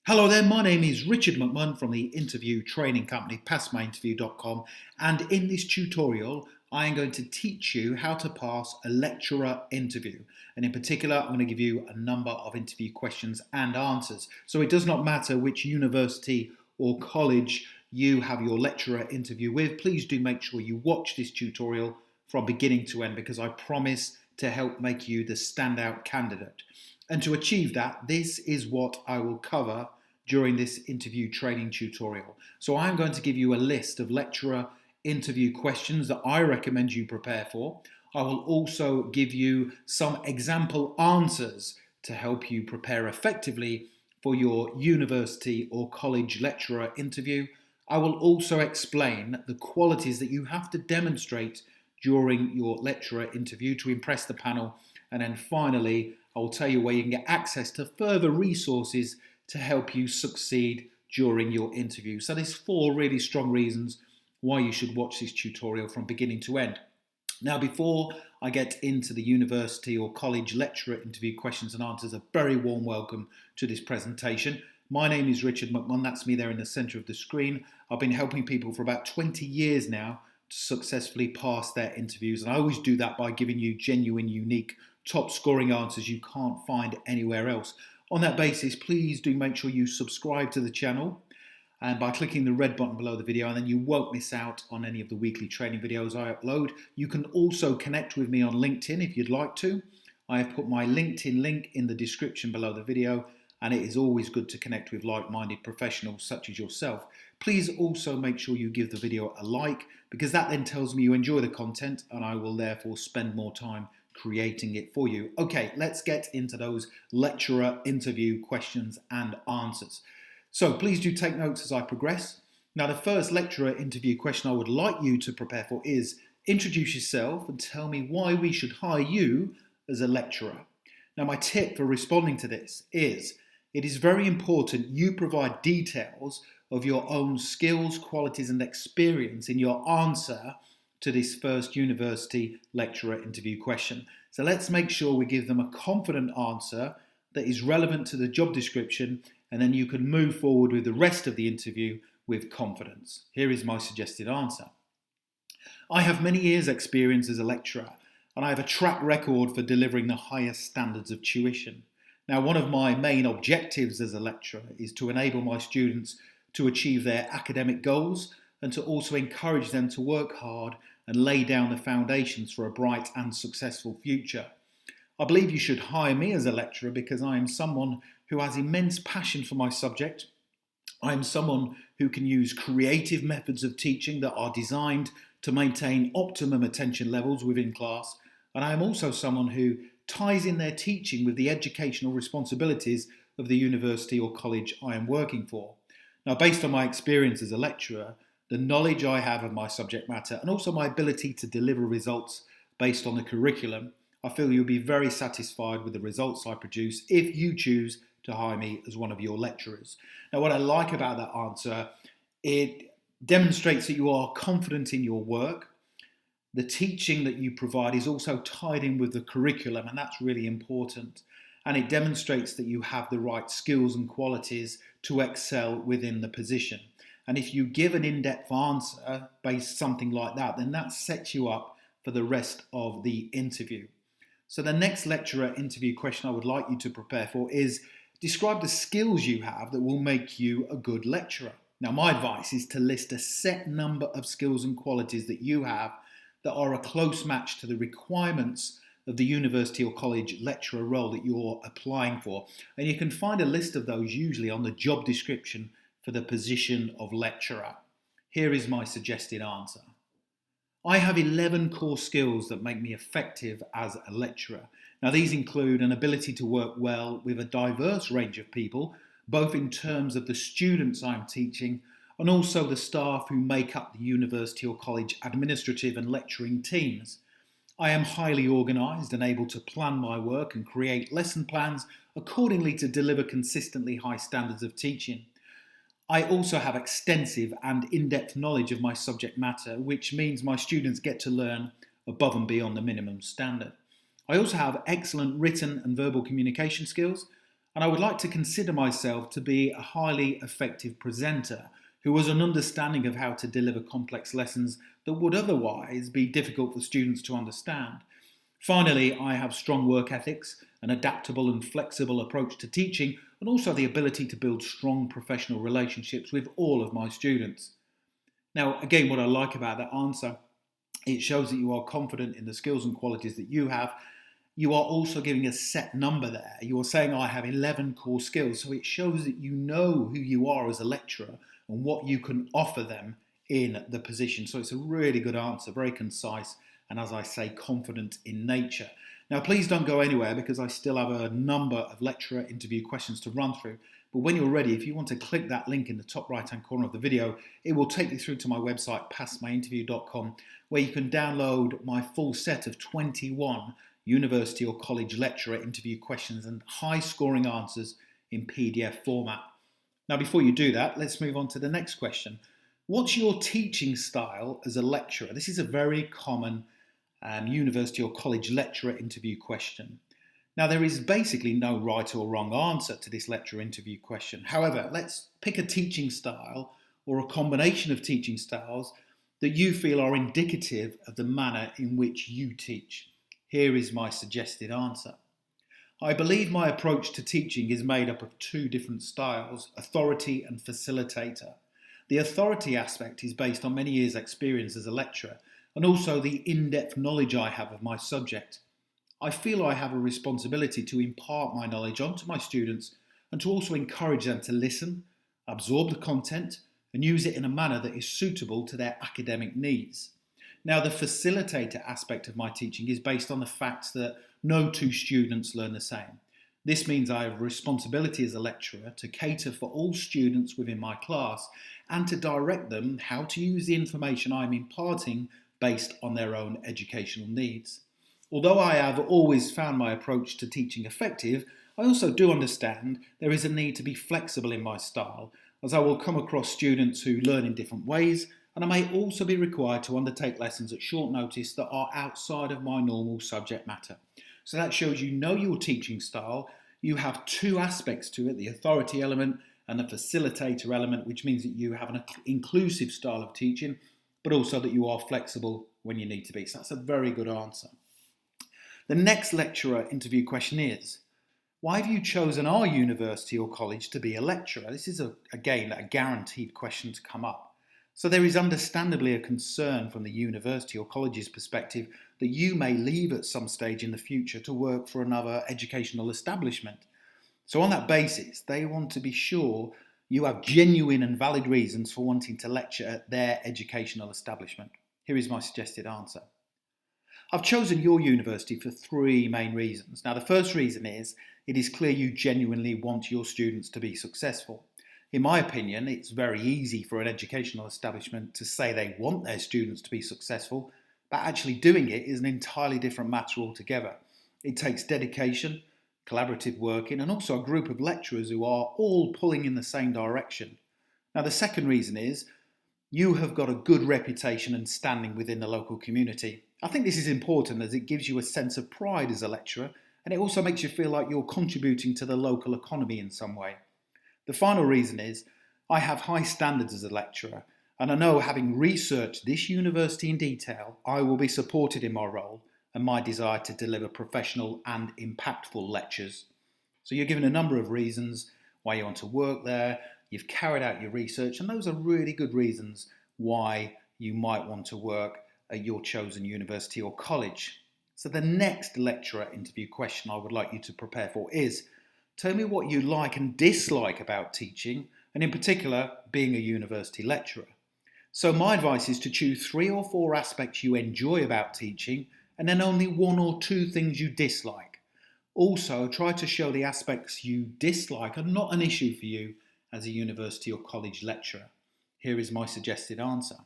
Hello there, my name is Richard McMunn from the interview training company passmyinterview.com, and in this tutorial I am going to teach you how to pass a lecturer interview, and in particular I'm going to give you a number of interview questions and answers. So it does not matter which university or college you have your lecturer interview with, please do make sure you watch this tutorial from beginning to end, because I promise to help make you the standout candidate. And to achieve that, this is what I will cover during this interview training tutorial. So I'm going to give you a list of lecturer interview questions that I recommend you prepare for. I will also give you some example answers to help you prepare effectively for your university or college lecturer interview. I will also explain the qualities that you have to demonstrate during your lecturer interview to impress the panel. And then finally, I will tell you where you can get access to further resources to help you succeed during your interview. So there's 4 really strong reasons why you should watch this tutorial from beginning to end. Now, before I get into the university or college lecturer interview questions and answers, a very warm welcome to this presentation. My name is Richard McMunn, that's me there in the centre of the screen. I've been helping people for about 20 years now to successfully pass their interviews, and I always do that by giving you genuine, unique, top scoring answers you can't find anywhere else. On that basis, please do make sure you subscribe to the channel and by clicking the red button below the video, and then you won't miss out on any of the weekly training videos I upload. You can also connect with me on LinkedIn if you'd like to. I have put my LinkedIn link in the description below the video, and it is always good to connect with like-minded professionals such as yourself. Please also make sure you give the video a like, because that then tells me you enjoy the content and I will therefore spend more time creating it for you. Okay, let's get into those lecturer interview questions and answers. So please do take notes as I progress. Now, the first lecturer interview question I would like you to prepare for is: introduce yourself and tell me why we should hire you as a lecturer. Now, my tip for responding to this is it is very important you provide details of your own skills, qualities and experience in your answer to this first university lecturer interview question. So let's make sure we give them a confident answer that is relevant to the job description, and then you can move forward with the rest of the interview with confidence. Here is my suggested answer. I have many years' experience as a lecturer, and I have a track record for delivering the highest standards of tuition. Now, one of my main objectives as a lecturer is to enable my students to achieve their academic goals and to also encourage them to work hard and lay down the foundations for a bright and successful future. I believe you should hire me as a lecturer because I am someone who has immense passion for my subject. I am someone who can use creative methods of teaching that are designed to maintain optimum attention levels within class, and I am also someone who ties in their teaching with the educational responsibilities of the university or college I am working for. Now, based on my experience as a lecturer, the knowledge I have of my subject matter, and also my ability to deliver results based on the curriculum, I feel you'll be very satisfied with the results I produce if you choose to hire me as one of your lecturers. Now, what I like about that answer, it demonstrates that you are confident in your work. The teaching that you provide is also tied in with the curriculum, and that's really important. And it demonstrates that you have the right skills and qualities to excel within the position. And if you give an in-depth answer based something like that, then that sets you up for the rest of the interview. So the next lecturer interview question I would like you to prepare for is: describe the skills you have that will make you a good lecturer. Now, my advice is to list a set number of skills and qualities that you have that are a close match to the requirements of the university or college lecturer role that you're applying for. And you can find a list of those usually on the job description for the position of lecturer. Here is my suggested answer. I have 11 core skills that make me effective as a lecturer. Now, these include an ability to work well with a diverse range of people, both in terms of the students I'm teaching and also the staff who make up the university or college administrative and lecturing teams. I am highly organised and able to plan my work and create lesson plans accordingly to deliver consistently high standards of teaching. I also have extensive and in-depth knowledge of my subject matter, which means my students get to learn above and beyond the minimum standard. I also have excellent written and verbal communication skills, And I would like to consider myself to be a highly effective presenter who has an understanding of how to deliver complex lessons that would otherwise be difficult for students to understand. Finally, I have strong work ethics, an adaptable and flexible approach to teaching, and also the ability to build strong professional relationships with all of my students. Now, again, what I like about that answer, it shows that you are confident in the skills and qualities that you have. You are also giving a set number there. You are saying, I have 11 core skills. So it shows that you know who you are as a lecturer and what you can offer them in the position. So it's a really good answer, very concise, and as I say, confident in nature. Now, please don't go anywhere because I still have a number of lecturer interview questions to run through. But when you're ready, if you want to click that link in the top right-hand corner of the video, it will take you through to my website, passmyinterview.com, where you can download my full set of 21 university or college lecturer interview questions and high-scoring answers in PDF format. Now, before you do that, let's move on to the next question. What's your teaching style as a lecturer? This is a very common university or college lecturer interview question. Now, there is basically no right or wrong answer to this lecturer interview question. However, let's pick a teaching style or a combination of teaching styles that you feel are indicative of the manner in which you teach. Here is my suggested answer. I believe my approach to teaching is made up of two different styles, authority and facilitator. The authority aspect is based on many years' experience as a lecturer and also the in-depth knowledge I have of my subject. I feel I have a responsibility to impart my knowledge onto my students and to also encourage them to listen, absorb the content, and use it in a manner that is suitable to their academic needs. Now, the facilitator aspect of my teaching is based on the fact that no two students learn the same. This means I have a responsibility as a lecturer to cater for all students within my class and to direct them how to use the information I'm imparting based on their own educational needs. Although I have always found my approach to teaching effective, I also do understand there is a need to be flexible in my style, as I will come across students who learn in different ways, and I may also be required to undertake lessons at short notice that are outside of my normal subject matter. So that shows you know your teaching style. You have two aspects to it, the authority element and the facilitator element, which means that you have an inclusive style of teaching, but also that you are flexible when you need to be. So that's a very good answer. The next lecturer interview question is, why have you chosen our university or college to be a lecturer? This is, again, a guaranteed question to come up. So there is understandably a concern from the university or college's perspective that you may leave at some stage in the future to work for another educational establishment. So on that basis, they want to be sure you have genuine and valid reasons for wanting to lecture at their educational establishment. Here is my suggested answer. I've chosen your university for three main reasons. Now, the first reason is it is clear you genuinely want your students to be successful. In my opinion, it's very easy for an educational establishment to say they want their students to be successful, but actually doing it is an entirely different matter altogether. It takes dedication, collaborative working, and also a group of lecturers who are all pulling in the same direction. Now, the second reason is you have got a good reputation and standing within the local community. I think this is important as it gives you a sense of pride as a lecturer, and it also makes you feel like you're contributing to the local economy in some way. The final reason is I have high standards as a lecturer, and I know, having researched this university in detail, I will be supported in my role and my desire to deliver professional and impactful lectures. So you're given a number of reasons why you want to work there, you've carried out your research, and those are really good reasons why you might want to work at your chosen university or college. So the next lecturer interview question I would like you to prepare for is, tell me what you like and dislike about teaching, and in particular, being a university lecturer. So my advice is to choose 3 or 4 aspects you enjoy about teaching, and then only 1 or 2 things you dislike. Also, try to show the aspects you dislike are not an issue for you as a university or college lecturer. Here is my suggested answer.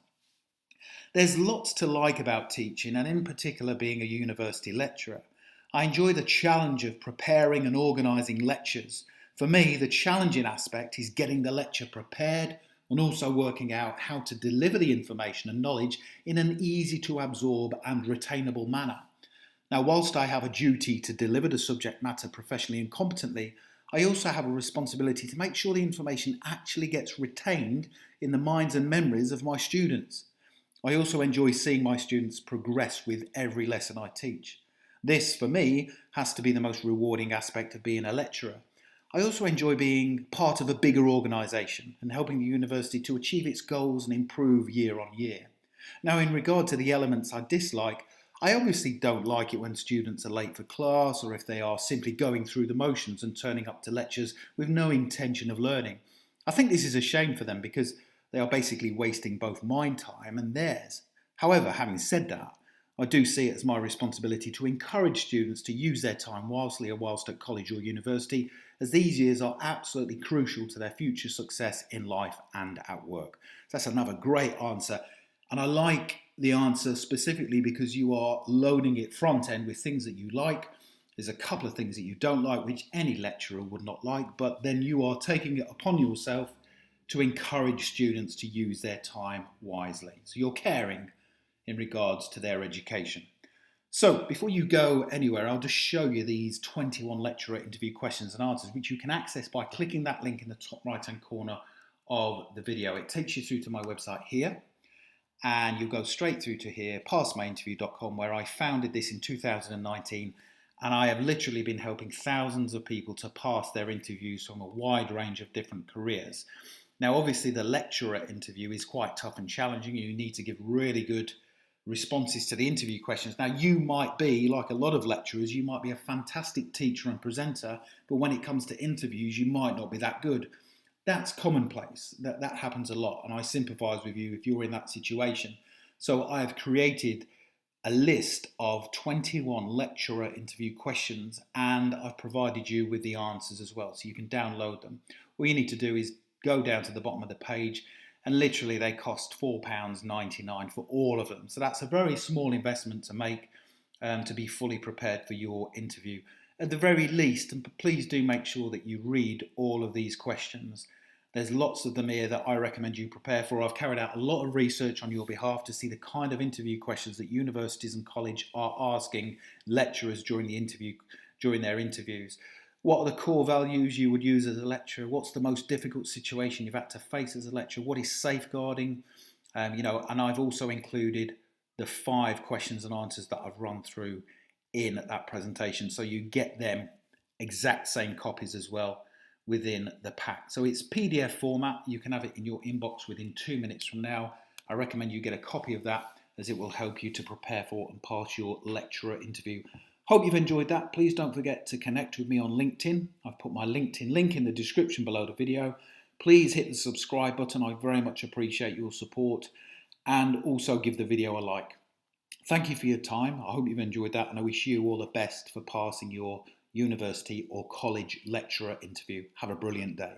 There's lots to like about teaching, and in particular being a university lecturer. I enjoy the challenge of preparing and organising lectures. For me, the challenging aspect is getting the lecture prepared and also working out how to deliver the information and knowledge in an easy to absorb and retainable manner. Now, whilst I have a duty to deliver the subject matter professionally and competently, I also have a responsibility to make sure the information actually gets retained in the minds and memories of my students. I also enjoy seeing my students progress with every lesson I teach. This, for me, has to be the most rewarding aspect of being a lecturer. I also enjoy being part of a bigger organisation and helping the university to achieve its goals and improve year on year. Now, in regard to the elements I dislike, I obviously don't like it when students are late for class or if they are simply going through the motions and turning up to lectures with no intention of learning. I think this is a shame for them because they are basically wasting both my time and theirs. However, having said that, I do see it as my responsibility to encourage students to use their time wisely whilst at college or university, as these years are absolutely crucial to their future success in life and at work. So that's another great answer. And I like the answer specifically because you are loading it front end with things that you like. There's a couple of things that you don't like, which any lecturer would not like, but then you are taking it upon yourself to encourage students to use their time wisely. So you're caring in regards to their education. So before you go anywhere, I'll just show you these 21 lecturer interview questions and answers, which you can access by clicking that link in the top right-hand corner of the video. It takes you through to my website here, and you'll go straight through to here, passmyinterview.com, where I founded this in 2019, and I have literally been helping thousands of people to pass their interviews from a wide range of different careers. Now, obviously, the lecturer interview is quite tough and challenging. You need to give really good responses to the interview questions. Now, you might be, like a lot of lecturers, you might be a fantastic teacher and presenter, but when it comes to interviews, you might not be that good. That's commonplace. That happens a lot, and I sympathise with you if you're in that situation. So I have created a list of 21 lecturer interview questions, and I've provided you with the answers as well, so you can download them. All you need to do is go down to the bottom of the page, and literally they cost £4.99 for all of them. So that's a very small investment to make to be fully prepared for your interview. At the very least, and please do make sure that you read all of these questions. There's lots of them here that I recommend you prepare for. I've carried out a lot of research on your behalf to see the kind of interview questions that universities and college are asking lecturers during their interviews. What are the core values you would use as a lecturer? What's the most difficult situation you've had to face as a lecturer? What is safeguarding? And I've also included the 5 questions and answers that I've run through in that presentation, so you get them exact same copies as well within the pack. So it's PDF format. You can have it in your inbox within 2 minutes from now. I recommend you get a copy of that, as it will help you to prepare for and pass your lecturer interview. Hope you've enjoyed that. Please don't forget to connect with me on LinkedIn. I've put my LinkedIn link in the description below the video. Please hit the subscribe button. I very much appreciate your support, and also give the video a like. Thank you for your time. I hope you've enjoyed that, and I wish you all the best for passing your university or college lecturer interview. Have a brilliant day.